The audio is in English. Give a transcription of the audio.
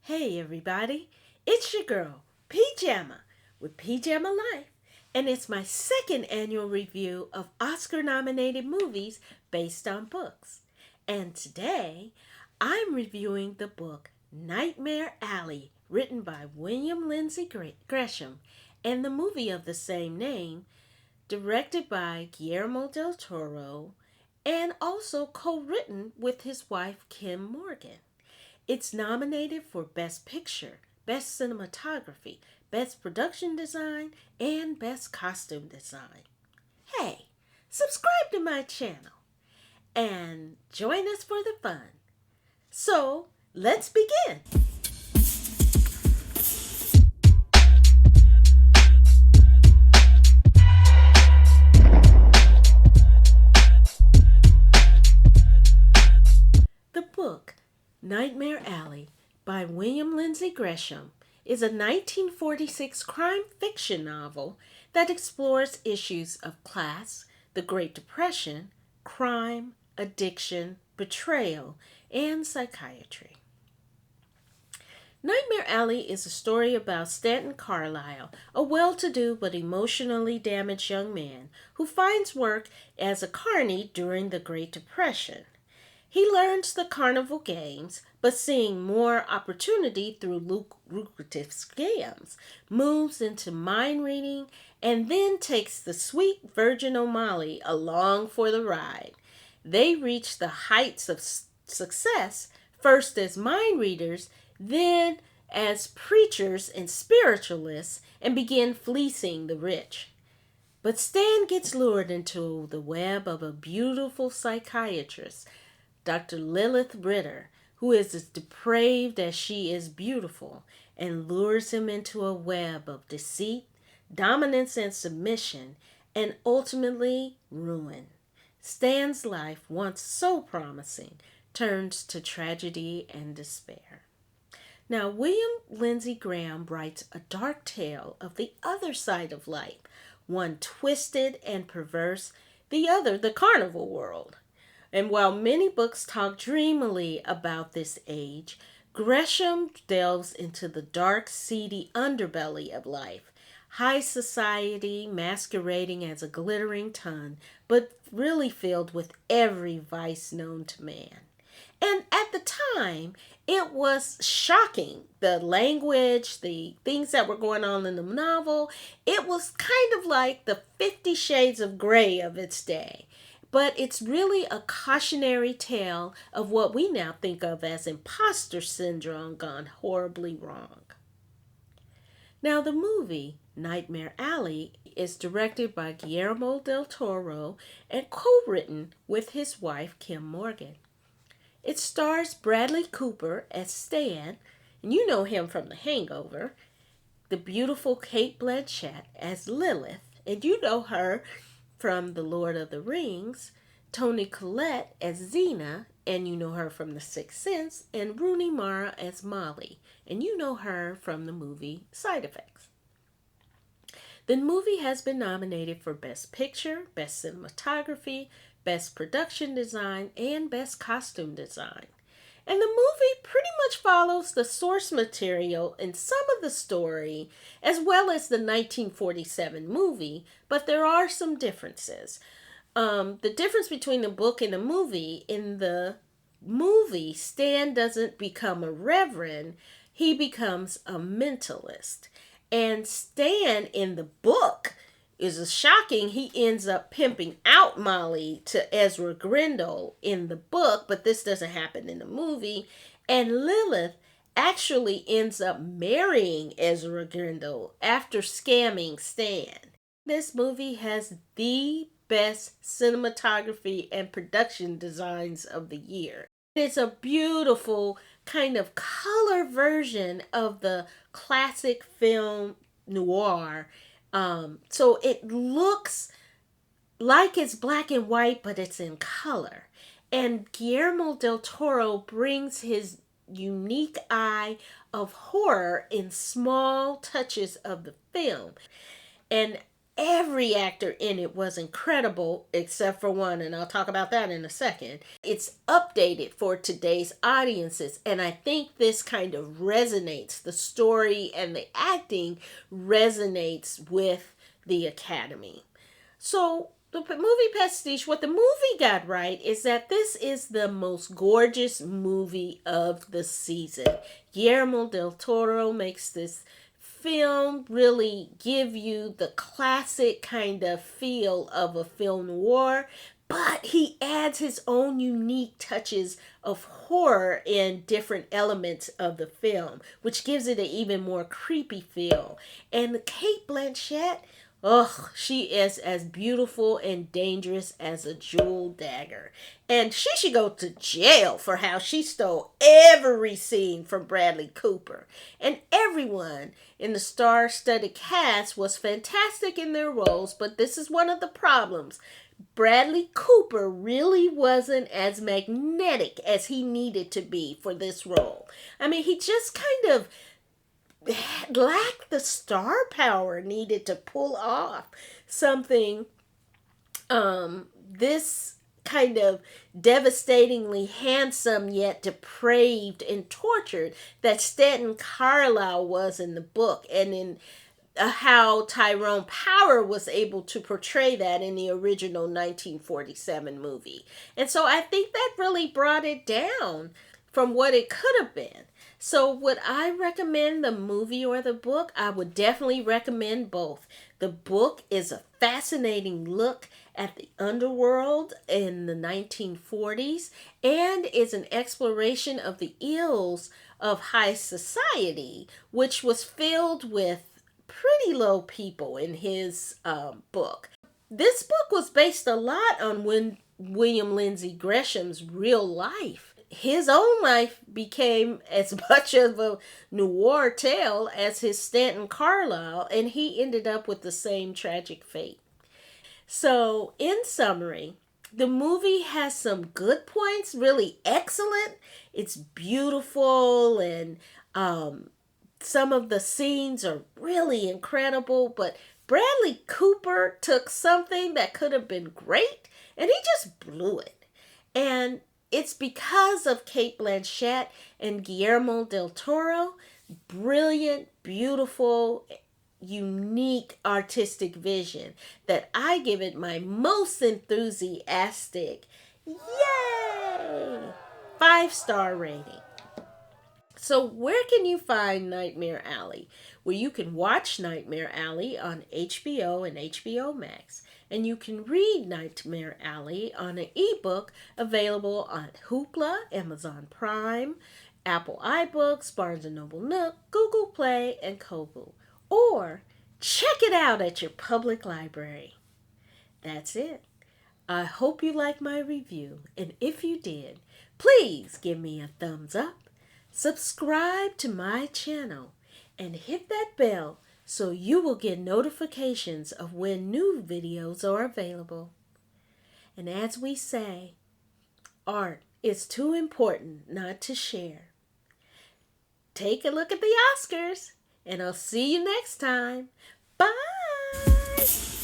Hey everybody, it's your girl, Pjamma, with Pjammalyfe, and it's my second annual review of Oscar-nominated movies based on books. And today, I'm reviewing the book Nightmare Alley, written by William Lindsey Gresham, and the movie of the same name, directed by Guillermo del Toro, and also co-written with his wife Kim Morgan. It's nominated for Best Picture, Best Cinematography, Best Production Design, and Best Costume Design. Hey, subscribe to my channel and join us for the fun. So, let's begin. The book, Nightmare Alley, by William Lindsey Gresham, is a 1946 crime fiction novel that explores issues of class, the Great Depression, crime, addiction, betrayal, and psychiatry. Nightmare Alley is a story about Stanton Carlyle, a well-to-do but emotionally damaged young man who finds work as a carny during the Great Depression. He learns the carnival games, but seeing more opportunity through lucrative scams, moves into mind reading, and then takes the sweet Virgin O'Malley along for the ride. They reach the heights of success, first as mind readers, then as preachers and spiritualists, and begin fleecing the rich. But Stan gets lured into the web of a beautiful psychiatrist, Dr. Lilith Ritter, who is as depraved as she is beautiful, and lures him into a web of deceit, dominance and submission, and ultimately ruin. Stan's life, once so promising, turns to tragedy and despair. Now, William Lindsey Graham writes a dark tale of the other side of life, one twisted and perverse, the other the carnival world. And while many books talk dreamily about this age, Gresham delves into the dark, seedy underbelly of life, high society masquerading as a glittering ton, but really filled with every vice known to man. And at the time, it was shocking. The language, the things that were going on in the novel, it was kind of like the 50 Shades of Grey of its day. But it's really a cautionary tale of what we now think of as imposter syndrome gone horribly wrong. Now, the movie Nightmare Alley is directed by Guillermo del Toro and co-written with his wife Kim Morgan. It stars Bradley Cooper as Stan, and you know him from The Hangover, the beautiful Cate Blanchett as Lilith, and you know her from The Lord of the Rings, Toni Collette as Xena, and you know her from The Sixth Sense, and Rooney Mara as Molly, and you know her from the movie Side Effects. The movie has been nominated for Best Picture, Best Cinematography, Best Production Design, and Best Costume Design. And the movie pretty much follows the source material in some of the story, as well as the 1947 movie, but there are some differences. The difference between the book and the movie, in the movie, Stan doesn't become a reverend, he becomes a mentalist. And Stan in the book is shocking. He ends up pimping out Molly to Ezra Grindle in the book, but this doesn't happen in the movie. And Lilith actually ends up marrying Ezra Grindle after scamming Stan. This movie has the best cinematography and production designs of the year. It's a beautiful kind of color version of the classic film noir. So it looks like it's black and white, but it's in color. And Guillermo del Toro brings his unique eye of horror in small touches of the film. And Every actor in it was incredible except for one, and I'll talk about that in a second. It's updated for today's audiences, and I think this kind of resonates. The story and the acting resonates with the Academy. So, the movie Pastiche, what the movie got right is that this is the most gorgeous movie of the season. Guillermo del Toro makes this film really give you the classic kind of feel of a film noir, but he adds his own unique touches of horror in different elements of the film, which gives it an even more creepy feel. And Kate Blanchett, ugh, she is as beautiful and dangerous as a jewel dagger. And she should go to jail for how she stole every scene from Bradley Cooper. And everyone in the star-studded cast was fantastic in their roles, but this is one of the problems. Bradley Cooper really wasn't as magnetic as he needed to be for this role. I mean, he just kind of lacked the star power needed to pull off something this kind of devastatingly handsome yet depraved and tortured that Stanton Carlyle was in the book, and in how Tyrone Power was able to portray that in the original 1947 movie. And so I think that really brought it down from what it could have been. So would I recommend the movie or the book? I would definitely recommend both. The book is a fascinating look at the underworld in the 1940s and is an exploration of the ills of high society, which was filled with pretty low people in his book. This book was based a lot on William Lindsey Gresham's real life. His own life became as much of a noir tale as his Stanton Carlyle, and he ended up with the same tragic fate. So, in summary, the movie has some good points, really excellent. It's beautiful, and some of the scenes are really incredible, but Bradley Cooper took something that could have been great, and he just blew it. And it's because of Kate Blanchett and Guillermo del Toro. Brilliant, beautiful, unique artistic vision that I give it my most enthusiastic, yay, 5-star rating. So where can you find Nightmare Alley? Well, you can watch Nightmare Alley on HBO and HBO Max. And you can read Nightmare Alley on an ebook available on Hoopla, Amazon Prime, Apple iBooks, Barnes & Noble Nook, Google Play, and Kobo. Or check it out at your public library. That's it. I hope you liked my review. And if you did, please give me a thumbs up, subscribe to my channel, and hit that bell so you will get notifications of when new videos are available. And as we say, art is too important not to share. Take a look at the Oscars, and I'll see you next time. Bye!